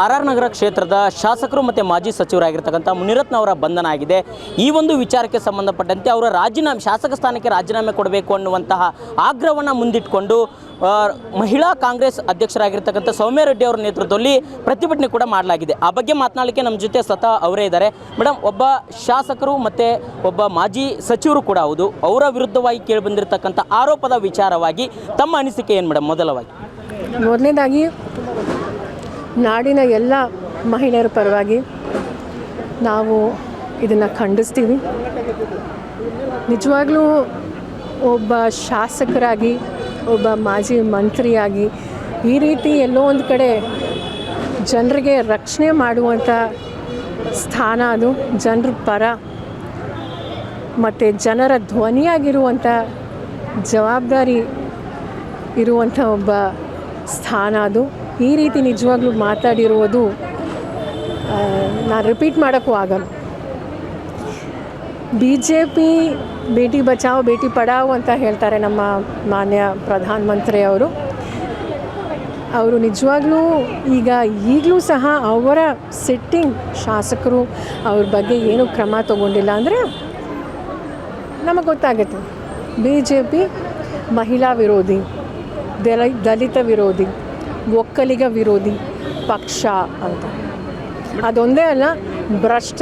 R ನಗರ ಕ್ಷೇತ್ರದ ಶಾಸಕರು ಮತ್ತು ಮಾಜಿ ಸಚಿವರಾಗಿರ್ತಕ್ಕಂಥ ಮುನಿರತ್ನ ಅವರ ಬಂಧನ ಆಗಿದೆ. ಈ ಒಂದು ವಿಚಾರಕ್ಕೆ ಸಂಬಂಧಪಟ್ಟಂತೆ ಅವರ ಶಾಸಕ ಸ್ಥಾನಕ್ಕೆ ರಾಜೀನಾಮೆ ಕೊಡಬೇಕು ಅನ್ನುವಂತಹ ಆಗ್ರಹವನ್ನು ಮುಂದಿಟ್ಟುಕೊಂಡು ಮಹಿಳಾ ಕಾಂಗ್ರೆಸ್ ಅಧ್ಯಕ್ಷರಾಗಿರ್ತಕ್ಕಂಥ ಸೌಮ್ಯ ರೆಡ್ಡಿ ಅವರ ನೇತೃತ್ವದಲ್ಲಿ ಪ್ರತಿಭಟನೆ ಕೂಡ ಮಾಡಲಾಗಿದೆ. ಆ ಬಗ್ಗೆ ಮಾತನಾಡಲಿಕ್ಕೆ ನಮ್ಮ ಜೊತೆ ಸ್ವತಃ ಅವರೇ ಇದ್ದಾರೆ. ಮೇಡಮ್, ಒಬ್ಬ ಶಾಸಕರು ಮತ್ತು ಒಬ್ಬ ಮಾಜಿ ಸಚಿವರು ಕೂಡ ಹೌದು, ಅವರ ವಿರುದ್ಧವಾಗಿ ಕೇಳಿಬಂದಿರತಕ್ಕಂಥ ಆರೋಪದ ವಿಚಾರವಾಗಿ ತಮ್ಮ ಅನಿಸಿಕೆ ಏನು ಮೇಡಮ್? ಮೊದಲನೇದಾಗಿ ನಾಡಿನ ಎಲ್ಲ ಮಹಿಳೆಯರ ಪರವಾಗಿ ನಾವು ಇದನ್ನು ಖಂಡಿಸ್ತೀವಿ. ನಿಜವಾಗ್ಲೂ ಒಬ್ಬ ಶಾಸಕರಾಗಿ, ಒಬ್ಬ ಮಾಜಿ ಮಂತ್ರಿಯಾಗಿ ಈ ರೀತಿ ಎಲ್ಲೋ ಒಂದು ಕಡೆ ಜನರಿಗೆ ರಕ್ಷಣೆ ಮಾಡುವಂಥ ಸ್ಥಾನ ಅದು. ಜನರ ಪರ ಮತ್ತು ಜನರ ಧ್ವನಿಯಾಗಿರುವಂಥ ಜವಾಬ್ದಾರಿ ಇರುವಂಥ ಒಬ್ಬ ಸ್ಥಾನ ಅದು. ಈ ರೀತಿ ನಿಜವಾಗ್ಲೂ ಮಾತಾಡಿರುವುದು ನಾನು ರಿಪೀಟ್ ಮಾಡೋಕ್ಕೂ ಆಗಲ್ಲ. BJP ಬೇಟಿ ಬಚಾವ್ ಬೇಟಿ ಪಡಾವ್ ಅಂತ ಹೇಳ್ತಾರೆ ನಮ್ಮ ಮಾನ್ಯ ಪ್ರಧಾನಮಂತ್ರಿಯವರು. ಅವರು ನಿಜವಾಗ್ಲೂ ಈಗಲೂ ಸಹ ಅವರ ಸಿಟ್ಟಿಂಗ್ ಶಾಸಕರು ಅವ್ರ ಬಗ್ಗೆ ಏನೂ ಕ್ರಮ ತಗೊಂಡಿಲ್ಲ ಅಂದರೆ ನಮಗೆ ಗೊತ್ತಾಗುತ್ತೆ BJP ಮಹಿಳಾ ವಿರೋಧಿ, ದಲಿತ ವಿರೋಧಿ, ಒಕ್ಕಲಿಗ ವಿರೋಧಿ ಪಕ್ಷ ಅಂತ. ಅದೊಂದೇ ಅಲ್ಲ, ಭ್ರಷ್ಟ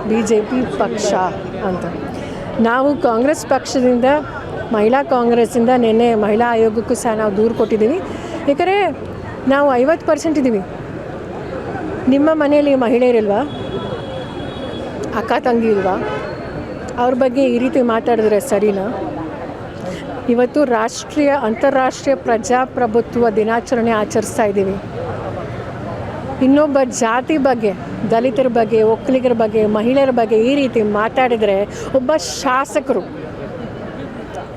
BJP ಪಕ್ಷ ಅಂತ. ನಾವು ಕಾಂಗ್ರೆಸ್ ಪಕ್ಷದಿಂದ, ಮಹಿಳಾ ಕಾಂಗ್ರೆಸ್ಸಿಂದ ನಿನ್ನೆ ಮಹಿಳಾ ಆಯೋಗಕ್ಕೂ ಸಹ ನಾವು ದೂರು ಕೊಟ್ಟಿದ್ದೀವಿ. ಯಾಕಂದರೆ ನಾವು 50% ಇದ್ದೀವಿ. ನಿಮ್ಮ ಮನೆಯಲ್ಲಿ ಮಹಿಳೆಯರಿಲ್ವಾ? ಅಕ್ಕ ತಂಗಿ ಇಲ್ವಾ? ಅವ್ರ ಬಗ್ಗೆ ಈ ರೀತಿ ಮಾತಾಡಿದ್ರೆ ಸರಿನಾ? ಇವತ್ತು ಅಂತಾರಾಷ್ಟ್ರೀಯ ಪ್ರಜಾಪ್ರಭುತ್ವ ದಿನಾಚರಣೆ ಆಚರಿಸ್ತಾ ಇದ್ದೀವಿ. ಇನ್ನೊಬ್ಬ ಜಾತಿ ಬಗ್ಗೆ, ದಲಿತರ ಬಗ್ಗೆ, ಒಕ್ಕಲಿಗರ ಬಗ್ಗೆ, ಮಹಿಳೆಯರ ಬಗ್ಗೆ ಈ ರೀತಿ ಮಾತಾಡಿದರೆ ಒಬ್ಬ ಶಾಸಕರು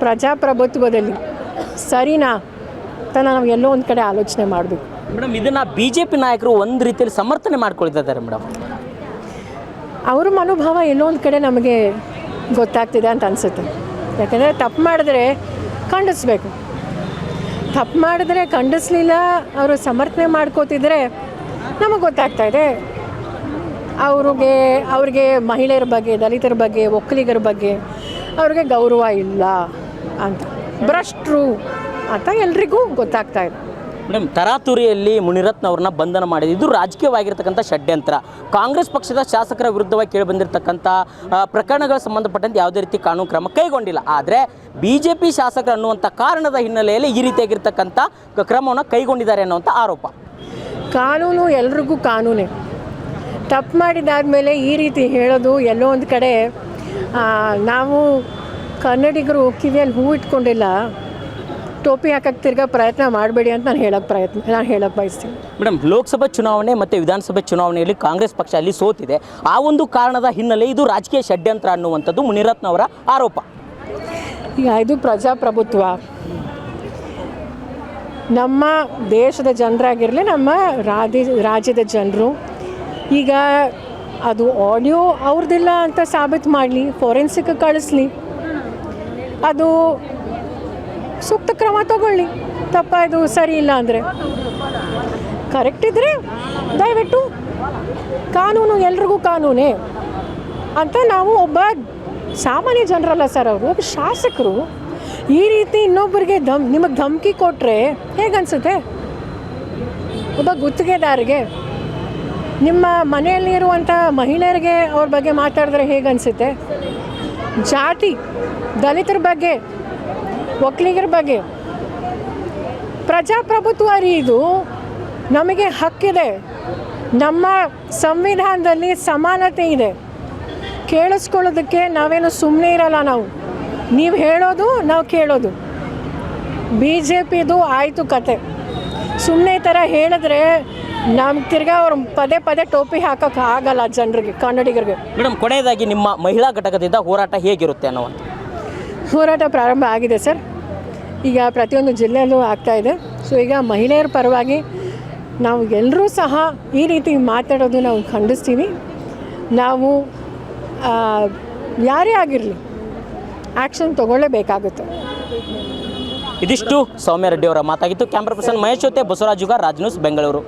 ಪ್ರಜಾಪ್ರಭುತ್ವದಲ್ಲಿ ಸರಿನಾ ಅಂತ ನಾವು ಎಲ್ಲೋ ಒಂದು ಕಡೆ ಆಲೋಚನೆ ಮಾಡಬೇಕು. ಮೇಡಮ್, ಇದನ್ನು BJP ನಾಯಕರು ಒಂದು ರೀತಿಯಲ್ಲಿ ಸಮರ್ಥನೆ ಮಾಡ್ಕೊಳ್ತಿದ್ದಾರೆ ಮೇಡಮ್. ಅವ್ರ ಮನೋಭಾವ ಎಲ್ಲೋ ಒಂದು ಕಡೆ ನಮಗೆ ಗೊತ್ತಾಗ್ತಿದೆ ಅಂತ ಅನಿಸುತ್ತೆ. ಯಾಕಂದರೆ ತಪ್ಪು ಮಾಡಿದ್ರೆ ಖಂಡಿಸ್ಬೇಕು. ತಪ್ಪು ಮಾಡಿದ್ರೆ ಖಂಡಿಸ್ಲಿಲ್ಲ, ಅವರು ಸಮರ್ಥನೆ ಮಾಡ್ಕೋತಿದ್ರೆ ನಮಗೆ ಗೊತ್ತಾಗ್ತಾಯಿದೆ ಅವ್ರಿಗೆ ಮಹಿಳೆಯರ ಬಗ್ಗೆ, ದಲಿತರ ಬಗ್ಗೆ, ಒಕ್ಕಲಿಗರ ಬಗ್ಗೆ ಅವ್ರಿಗೆ ಗೌರವ ಇಲ್ಲ ಅಂತ, ಭ್ರಷ್ಟರು ಅಂತ ಎಲ್ರಿಗೂ ಗೊತ್ತಾಗ್ತಾ ಇದೆ. ಮೇಡಮ್, ತರಾತುರಿಯಲ್ಲಿ ಮುನಿರತ್ನ ಅವ್ರನ್ನ ಬಂಧನ ಮಾಡಿದ್ದು ಇದು ರಾಜಕೀಯವಾಗಿರ್ತಕ್ಕಂಥ ಷಡ್ಯಂತ್ರ. ಕಾಂಗ್ರೆಸ್ ಪಕ್ಷದ ಶಾಸಕರ ವಿರುದ್ಧವಾಗಿ ಕೇಳಿಬಂದಿರತಕ್ಕಂಥ ಪ್ರಕರಣಗಳ ಸಂಬಂಧಪಟ್ಟಂತೆ ಯಾವುದೇ ರೀತಿ ಕಾನೂನು ಕ್ರಮ ಕೈಗೊಂಡಿಲ್ಲ. ಆದರೆ BJP ಶಾಸಕರು ಅನ್ನುವಂಥ ಕಾರಣದ ಹಿನ್ನೆಲೆಯಲ್ಲಿ ಈ ರೀತಿಯಾಗಿರ್ತಕ್ಕಂಥ ಕ್ರಮವನ್ನು ಕೈಗೊಂಡಿದ್ದಾರೆ ಅನ್ನುವಂಥ ಆರೋಪ. ಕಾನೂನು ಎಲ್ರಿಗೂ ಕಾನೂನೇ. ತಪ್ಪು ಮಾಡಿದಾದ್ಮೇಲೆ ಈ ರೀತಿ ಹೇಳೋದು ಎಲ್ಲೋ ಒಂದು ಕಡೆ ನಾವು ಕನ್ನಡಿಗರು ಕಿವಿಯಲ್ಲಿ ಹೂ ಇಟ್ಕೊಂಡಿಲ್ಲ, ಟೋಪಿ ಹಾಕಕ್ಕೆ ತಿರ್ಗಾ ಪ್ರಯತ್ನ ಮಾಡಬೇಡಿ ಅಂತ ನಾನು ಹೇಳಕ್ಕೆ ಬಯಸ್ತೀನಿ. ಮೇಡಮ್, ಲೋಕಸಭಾ ಚುನಾವಣೆ ಮತ್ತು ವಿಧಾನಸಭೆ ಚುನಾವಣೆಯಲ್ಲಿ ಕಾಂಗ್ರೆಸ್ ಪಕ್ಷ ಅಲ್ಲಿ ಸೋತಿದೆ. ಆ ಒಂದು ಕಾರಣದ ಹಿನ್ನೆಲೆ ಇದು ರಾಜಕೀಯ ಷಡ್ಯಂತ್ರ ಅನ್ನುವಂಥದ್ದು ಮುನಿರತ್ನ ಅವರ ಆರೋಪ. ಈಗ ಇದು ಪ್ರಜಾಪ್ರಭುತ್ವ. ನಮ್ಮ ದೇಶದ ಜನರಾಗಿರಲಿ, ನಮ್ಮ ರಾಜ್ಯದ ಜನರು ಈಗ ಅದು ಆಡಿಯೋ ಅವ್ರದ್ದಿಲ್ಲ ಅಂತ ಸಾಬೀತು ಮಾಡಲಿ, ಫೋರೆನ್ಸಿಕ್ ಕಳಿಸ್ಲಿ, ಅದು ಸೂಕ್ತ ಕ್ರಮ ತಗೊಳ್ಳಿ. ತಪ್ಪಾಯಿತು, ಸರಿ ಇಲ್ಲ ಅಂದರೆ ಕರೆಕ್ಟ್ ಇದ್ದರೆ ದಯವಿಟ್ಟು ಕಾನೂನು ಎಲ್ರಿಗೂ ಕಾನೂನೇ ಅಂತ ನಾವು ಒಬ್ಬ ಸಾಮಾನ್ಯ ಜನರಲ್ಲ ಸರ್, ಅವರು ಒಬ್ಬ ಶಾಸಕರು ಈ ರೀತಿ ಇನ್ನೊಬ್ಬರಿಗೆ ನಿಮಗೆ ಧಮಕಿ ಕೊಟ್ಟರೆ ಹೇಗನ್ಸುತ್ತೆ? ಒಬ್ಬ ಗುತ್ತಿಗೆದಾರಿಗೆ, ನಿಮ್ಮ ಮನೆಯಲ್ಲಿರುವಂಥ ಮಹಿಳೆಯರಿಗೆ ಅವ್ರ ಬಗ್ಗೆ ಮಾತಾಡಿದ್ರೆ ಹೇಗನ್ಸುತ್ತೆ? ಜಾತಿ, ದಲಿತರ ಬಗ್ಗೆ, ಒಕ್ಕಲಿಗರ ಬಗ್ಗೆ ಪ್ರಜಾಪ್ರಭುತ್ವ ರೀ ಇದು. ನಮಗೆ ಹಕ್ಕಿದೆ, ನಮ್ಮ ಸಂವಿಧಾನದಲ್ಲಿ ಸಮಾನತೆ ಇದೆ. ಕೇಳಿಸ್ಕೊಳ್ಳೋದಕ್ಕೆ ನಾವೇನು ಸುಮ್ಮನೆ ಇರಲ್ಲ. ನೀವು ಹೇಳೋದು ನಾವು ಕೇಳೋದು. BJPದು ಆಯಿತು ಕತೆ. ಸುಮ್ಮನೆ ಈ ಥರ ಹೇಳಿದ್ರೆ ನಮ್ಗೆ ತಿರ್ಗಾ ಅವ್ರು ಪದೇ ಟೋಪಿ ಹಾಕೋಕ್ಕೆ ಆಗಲ್ಲ ಜನರಿಗೆ, ಕನ್ನಡಿಗರಿಗೆ. ಮೇಡಮ್, ಕೊನೆಯದಾಗಿ ನಿಮ್ಮ ಮಹಿಳಾ ಘಟಕದಿಂದ ಹೋರಾಟ ಹೇಗಿರುತ್ತೆ ಅನ್ನೋವಂಥ ಹೋರಾಟ ಪ್ರಾರಂಭ ಆಗಿದೆ ಸರ್. ಈಗ ಪ್ರತಿಯೊಂದು ಜಿಲ್ಲೆಯಲ್ಲೂ ಆಗ್ತಾಯಿದೆ. ಸೊ ಈಗ ಮಹಿಳೆಯರ ಪರವಾಗಿ ನಾವು ಎಲ್ಲರೂ ಸಹ ಈ ರೀತಿ ಮಾತಾಡೋದು ನಾವು ಖಂಡಿಸ್ತೀವಿ. ನಾವು ಯಾರೇ ಆಗಿರಲಿ ಆ್ಯಕ್ಷನ್ ತಗೊಳ್ಳೇಬೇಕಾಗುತ್ತೆ. ಇದಿಷ್ಟು ಸೌಮ್ಯ ರೆಡ್ಡಿ ಅವರ ಮಾತಾಗಿತ್ತು. ಕ್ಯಾಮ್ರಾ ಪರ್ಸನ್ ಮಹೇಶ್ ಜೊತೆ ಬಸವರಾಜುಗ, ರಾಜ್ ನ್ಯೂಸ್, ಬೆಂಗಳೂರು.